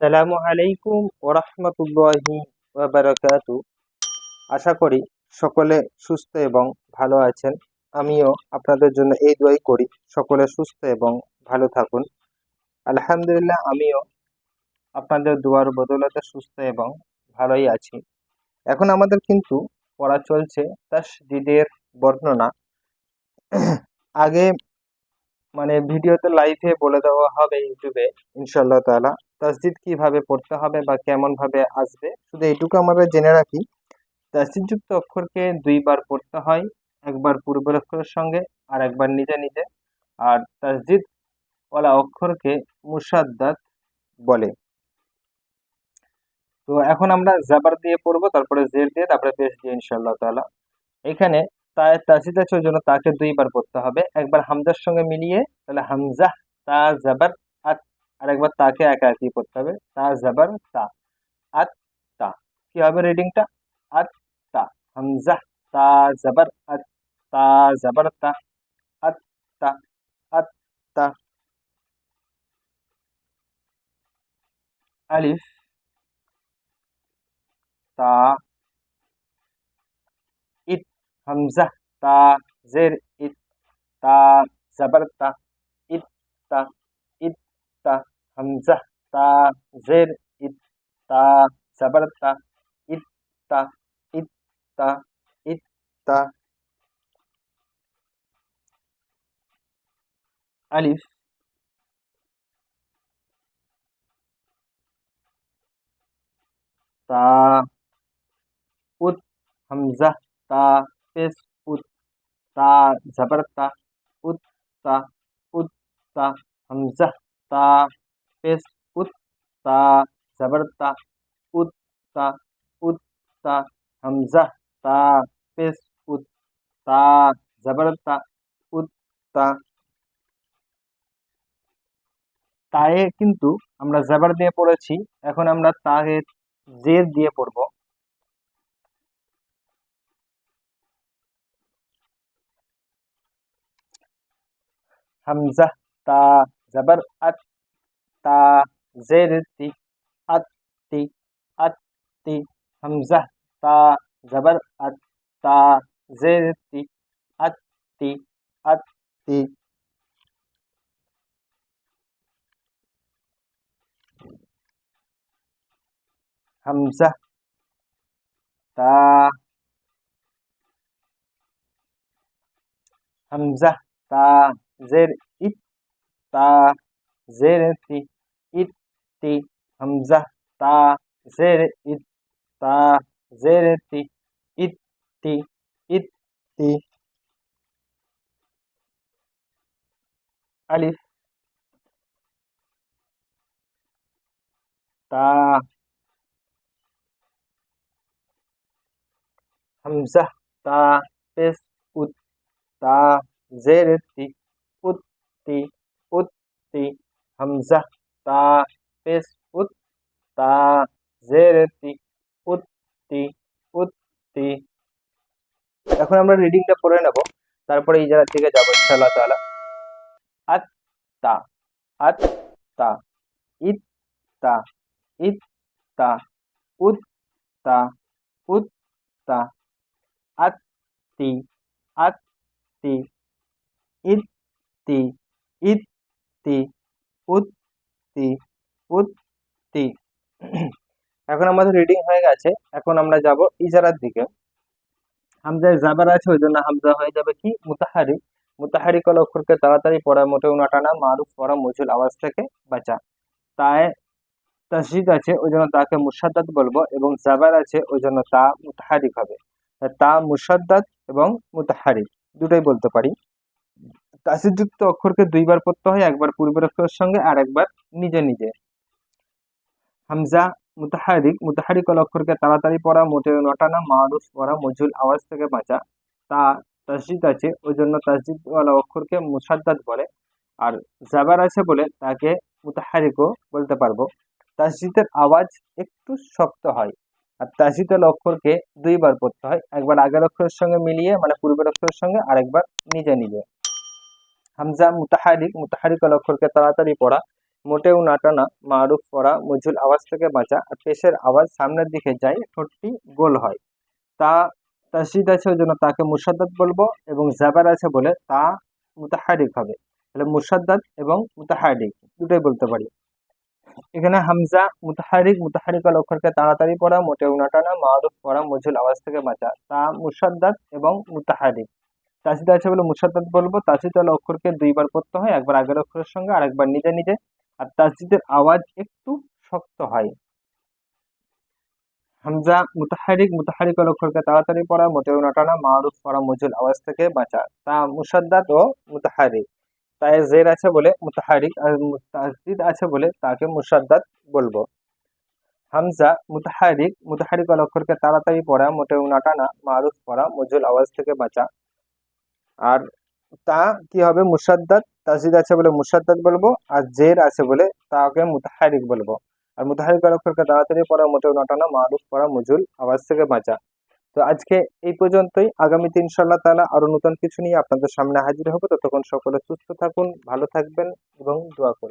আসসালামু আলাইকুম ওয়া রাহমাতুল্লাহি ওয়া বারাকাতু। আশা করি সকলে সুস্থ এবং ভালো আছেন। আমিও আপনাদের জন্য এই দোয়াই করি, সকলে সুস্থ এবং ভালো থাকুন। আলহামদুলিল্লাহ, আমিও আপনাদের দোয়ার বদৌলতে সুস্থ এবং ভালোই আছি। এখন আমাদের কিন্তু পড়া চলছে তাসদীদের বর্ণনা। আগে ভিডিওতে লাইভে বলে দেওয়া হবে ইউটিউবে ইনশাআল্লাহ তাআলা তাসদীদ কিভাবে পড়তে হবে বা কেমন ভাবে আসবে। শুধু এইটুকু আমরা জেনে রাখি, তাসদীদযুক্ত অক্ষরকে দুইবার পড়তে হয়, একবার পূর্বের অক্ষরের সঙ্গে আর একবার নিজে নিজে। আর তাসদীদ ওয়ালা অক্ষরকে মুসাদ্দাদ বলে। তো এখন আমরা জাবার দিয়ে পড়বো, তারপরে জের দিয়ে, তারপরে পেশ দিয়ে ইনশাআল্লাহ তাআলা। এখানে তাসদীদ আছে, ওই জন্য তাকে দুইবার পড়তে হবে, একবার হামজার সঙ্গে মিলিয়ে, তাহলে হামজা তা জাবার আত। আর একবার তাকে একা একই পড়তে হবে, তা জাবার তা, আত তা। কি হবে রিডিংটা? আত তা, হামজা তা জাবার আত, তা জাবার তা, আত তা, আত তা। আলিফ তা ইত, হামজা তা জের ইত, তা জাবার তা, ইত তা, ইত তা, হামজা তা জের ইত, তা জাবার তা, ইত তা, ইত তা, ইত তা। আলিফ তা উত, হামজা তা পেশ উত, তা জাবার তা, উত তা, উত তা, হামজা তা পেশ উত, তা জাবার তা, উত তা, উত তা, হামজা তা পেশ উত, তা জাবার তা, উত তা। তায়ে কিন্তু আমরা জাবার দিয়ে পড়েছি, এখন আমরা তায়ে জের দিয়ে পড়বো। হামজা তা জাবার আত, তা জের তি, আত তি, আত তি, হামজা তা জাবার আত, তা জের তি, আত তি, আত তি। হামজা তা, হামজা তা জের ইত, তা জের তি, ইত তি, হামজা তা জের ইত, তা জের তি, ইত তি, ইত তি। আলিফ তা, হামজা তা পেশ উত, তা জের তি, উত তি, উত তি, হামজা তা পেশ উত, তা জের তি, উত তি, উত তি। এখন আমরা রিডিংটা পড়ে নেব, তারপরে ইজারার দিকে যাবো ইনশাআল্লাহ তাআলা। আত তা, আত তা, ইত তা, ইত তা, উত তা, উত তা, আত তি, আত তি, ইত তি, ইত তি, উত তি, উত তি। এখন আমাদের রিডিং হয়ে গেছে, এখন আমরা যাব ইজারার দিকে। হামজায় জাবার আছে, ওই জন্য হামজা হয়ে যাবে কি মুতাহারিক। মুতাহারিক হলো অক্ষরকে তাড়াতাড়ি পড়া, মোটেও না টানা, মারুফ পড়া, মজুল আওয়াজ থেকে বাঁচা। তাই তাসদীদ আছে, ওই জন্য তাকে মুসাদ্দাদ বলবো, এবং জাবার আছে, ওই জন্য তা মুতাহারিক হবে। তা মুসাদ্দাদ এবং মুতাহারিক দুটোই বলতে পারি। তাসদীদযুক্ত অক্ষরকে দুইবার পড়তে হয়, একবার পূর্বের অক্ষরের সঙ্গে আর একবার নিজে নিজে। হামজা মুতাহারিক, মুতাহারিক হলো অক্ষরকে তাড়াতাড়ি পড়া, মোটেও নটানা, মারুফ পড়া, মজুল আওয়াজ থেকে বাঁচা। তা তাসদীদ আছে, ওই জন্য তাসদীদ ওয়ালা অক্ষরকে মুসাদ্দাদ বলে। আর জাবার আছে বলে তাকে মুতাহারিকও বলতে পারবো। তাসদীদের আওয়াজ একটু শক্ত হয়। আর তাসদীদ ওয়ালা অক্ষরকে দুইবার পড়তে হয়, একবার আগের অক্ষরের সঙ্গে মিলিয়ে, পূর্বের অক্ষরের সঙ্গে, আরেকবার নিজে নিজে। হামজা মুতাহারিক, মুতাহারিক হলো অক্ষরকে তাড়াতাড়ি পড়া, মোটেও না টানা, মারুফ পড়া, মজুল আওয়াজ থেকে বাঁচা। আর পেশের আওয়াজ সামনের দিকে যায়, ঠোঁটটি গোল হয়। তা তাসদিদ আছে ওই জন্য তাকে মুসাদ্দাদ বলবো, এবং জাবার আছে বলে তা মুতাহারিক হবে। তাহলে মুসাদ্দাদ এবং মুতাহারিক দুটোই বলতে পারি। এখানে হামজা মুতাহারিক, মুতাহারিক অক্ষরকে তাড়াতাড়ি পড়া, মোটেও না টানা, মারুফ পড়া, মজুল আওয়াজ থেকে বাঁচা। তা মুসাদ্দাদ এবং মুতাহারিক। তাসদিদ আছে বলে মুসাদ্দাদ বলবো। তাসদিদ অক্ষরকে দুইবার পড়তে হয়, একবার আগের অক্ষরের সঙ্গে আর একবার নিজে নিজে। আর তাসদিদের আওয়াজ একটু শক্ত হয়। হামজা মুতাহারিক, মুতাহারিক অক্ষরকে তাড়াতাড়ি পড়া, মোটেও না টানা, মারুফ পড়া, মজুল আওয়াজ থেকে বাঁচা। তা মুসাদ্দাদ ও মুতাহারিক। তাই জের আছে বলে মুতাহারিক, আর তাসদিদ আছে বলে তাকে মুসাদ্দাদ বলবো। হামজা মুতাহারিক, মুতাহারিক অক্ষরকে তাড়াতাড়ি পড়া, মোটেও না টানা, মারুফ পড়া, মজুল আওয়াজ থেকে বাঁচা। আর তা কি হবে? মুসাদ্দাদ। তাসদিদ আছে বলে মুসাদ্দাদ বলবো, আর জের আছে বলে তাকে মুতাহারিক বলবো। আর মুতাহারিক অক্ষরকে তাড়াতাড়ি পড়া, মোটেও না টানা, মারুফ পড়া, মজুল আওয়াজ থেকে বাঁচা। তো আজকে এই পর্যন্তই। আগামীতে ইনশাআল্লাহ তাআলা আরো নতুন কিছু নিয়ে আপনাদের সামনে হাজির হব। ততক্ষণ সকলে সুস্থ থাকুন, ভালো থাকবেন এবং দোয়া করবেন।